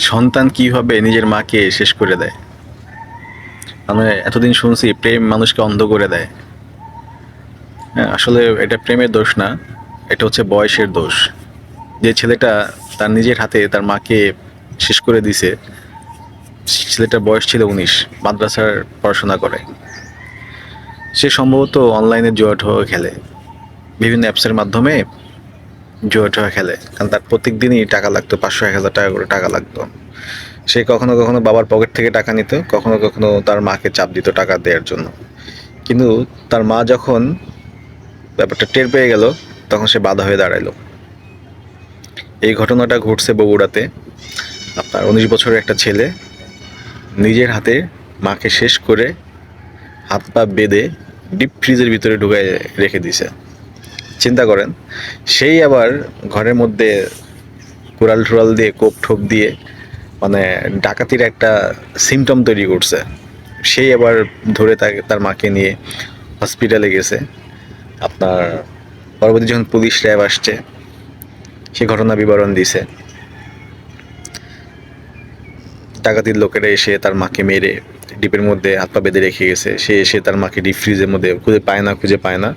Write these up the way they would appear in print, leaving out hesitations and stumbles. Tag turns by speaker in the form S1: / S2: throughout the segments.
S1: সন্তান কিভাবে নিজের মাকে শেষ করে দেয়। আমরা এতদিন শুনছি প্রেম মানুষকে অন্ধ করে দেয়। হ্যাঁ, আসলে এটা প্রেমের দোষ না, এটা হচ্ছে বয়সের দোষ। যে ছেলেটা তার নিজের হাতে তার মাকে শেষ করে দিছে, ছেলেটার বয়স ছিল 19, মাদ্রাসার পড়াশোনা করে। সে সম্ভবত অনলাইনে জুয়া টুয়া খেলে, বিভিন্ন অ্যাপসের মাধ্যমে জুয়া টুয়া খেলে, কারণ তার প্রত্যেক দিনই টাকা লাগতো, 500-1000 টাকা করে টাকা লাগতো। সে কখনো কখনো বাবার পকেট থেকে টাকা নিত, কখনো কখনো তার মাকে চাপ দিত টাকা দেওয়ার জন্য। কিন্তু তার মা যখন ব্যাপারটা টের পেয়ে গেল, তখন সে বাধা হয়ে দাঁড়াইলো। এই ঘটনাটা ঘটছে বগুড়াতে। আপনার 19 বছরের একটা ছেলে নিজের হাতে মাকে শেষ করে হাত পা বেঁধে ডিপ ফ্রিজের ভিতরে ঢুকায় রেখে দিছে। চিন্তা করেন, সেই আবার ঘরের মধ্যে কুড়াল টুড়াল দিয়ে, কোপ ঠোপ দিয়ে, মানে ডাকাতির একটা সিমটম তৈরি করছে। সেই আবার ধরে তার মাকে নিয়ে হসপিটালে গেছে। আপনার পরবর্তী যখন পুলিশ র্যাব আসছে, সে ঘটনা বিবরণ দিছে। ডাকাতির লোকেরা এসে তার মাকে মেরে ডিপের মধ্যে হাত পা বেঁধে রেখে গেছে। সে এসে তার মাকে ডিপ ফ্রিজের মধ্যে খুঁজে পায় না।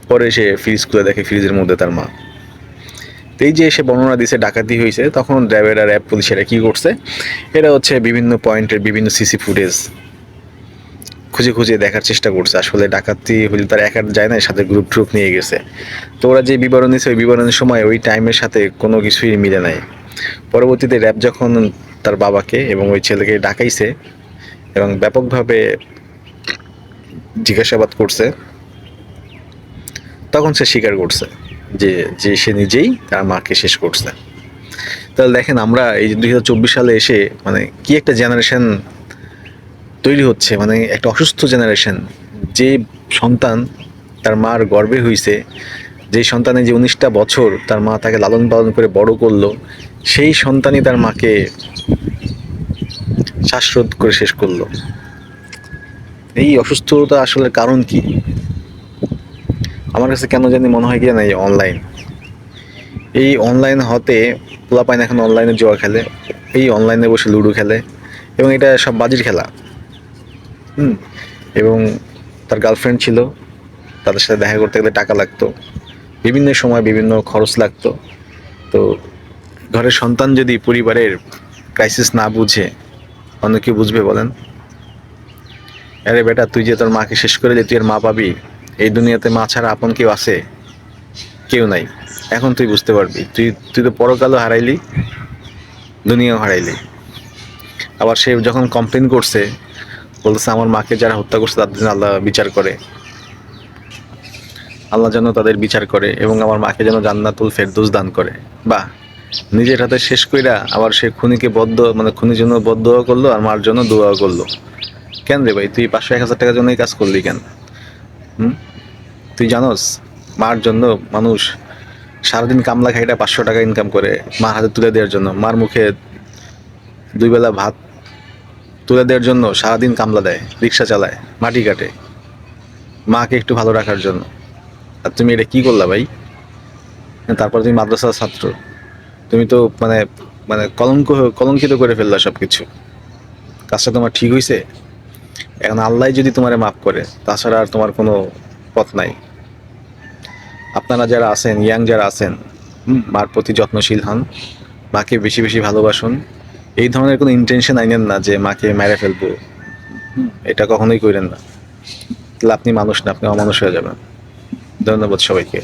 S1: পরে সে ফ্রিজ খুলে দেখে ফ্রিজের মধ্যে তার মা। তো এই যে এসে বর্ণনা দিছে ডাকাতি হয়েছে, তখন র্যাবেরা, র্যাব পুলিশেরা কি করছে, এরা হচ্ছে বিভিন্ন পয়েন্টের বিভিন্ন সিসি ফুটেজ খুঁজে খুঁজে দেখার চেষ্টা করছে। আসলে ডাকাতি হলে তার একার যায় না, সাথে গ্রুপ ট্রুপ নিয়ে গেছে। তো ওরা যে বিবরণ দিচ্ছে, ওই বিবরণের সময় ওই টাইমের সাথে কোনো কিছুই মিলে নাই। পরবর্তীতে র্যাব যখন তার বাবাকে এবং ওই ছেলেকে ডাকাইছে এবং ব্যাপকভাবে জিজ্ঞাসাবাদ করছে, তখন সে স্বীকার করছে যে যে সে নিজেই তার মাকে শেষ করছে। তাহলে দেখেন, আমরা এই 2024 সালে এসে মানে কি একটা জেনারেশন তৈরি হচ্ছে, মানে একটা অসুস্থ জেনারেশন। যে সন্তান তার মার গর্ভে হইছে, যে সন্তানে যে 19টা বছর তার মা তাকে লালন পালন করে বড় করলো, সেই সন্তানই তার মাকে শ্বাসরোধ করে শেষ করলো। এই অসুস্থতা আসলে কারণ কি? আমার কাছে কেন জানি মনে হয় কি না, এই অনলাইন হতে পোলাপাইন এখন অনলাইনে জুয়া খেলে, এই অনলাইনে বসে লুডো খেলে, এবং এটা সব বাজির খেলা। এবং তার গার্লফ্রেন্ড ছিল, তাদের সাথে দেখা করতে গেলে টাকা লাগতো, বিভিন্ন সময় বিভিন্ন খরচ লাগতো। তো ঘরের সন্তান যদি পরিবারের ক্রাইসিস না বুঝে, অন্য কেউ বুঝবে বলেন? আরে বেটা, তুই যে তোর মাকে শেষ করে দিলি, তুই আর মা পাবি? এই দুনিয়াতে মা ছাড়া আপন কেউ আছে? কেউ নাই। এখন তুই বুঝতে পারবি, তুই তুই তো পরকালও হারাইলি, দুনিয়াও হারাইলি। আবার সে যখন কমপ্লেন করছে, বলতেছে আমার মাকে যারা হত্যা করছে তাদের জন্য আল্লাহ বিচার করে, আল্লাহ যেন তাদের বিচার করে এবং আমার মাকে যেন জান্নাতুল ফেরদৌস দান করে। বা নিজের হাতে শেষ কইরা আবার সে খুনিকে খুনির জন্য বদদোয়া করলো আর মার জন্য দোয়া করলো। কেন রে ভাই, তুই 500-1000 টাকার জন্য এই কাজ করলি কেন? তুই জানোস মার জন্য মানুষ সারাদিন কামলা খাইটা 500 টাকা ইনকাম করে মার হাতে তুলে দেওয়ার জন্য, মার মুখে 2 বেলা ভাত তুলে দেওয়ার জন্য সারাদিন কামলা দেয়, রিক্সা চালায়, মাটি কাটে, মাকে একটু ভালো রাখার জন্য। আর তুমি এটা কি করলা ভাই? তারপর তুমি মাদ্রাসার ছাত্র, তুমি তো মানে মানে কলঙ্কিত করে ফেললা সবকিছু। কাজটা তোমার ঠিক হয়েছে? এখন আল্লাহ যদি তোমারে মাফ করে, তাছাড়া আর তোমার কোনো পথ নাই। আপনারা যারা আছেন, ইয়াং যারা আছেন, মার প্রতি যত্নশীল হন, মাকে বেশি বেশি ভালোবাসুন। এই ধরনের কোনো ইন্টেনশন আইনেন না যে মাকে মেরে ফেলবো, এটা কখনোই করেন না। তাহলে আপনি মানুষ না, আপনি অমানুষ হয়ে যাবেন। ধন্যবাদ সবাইকে।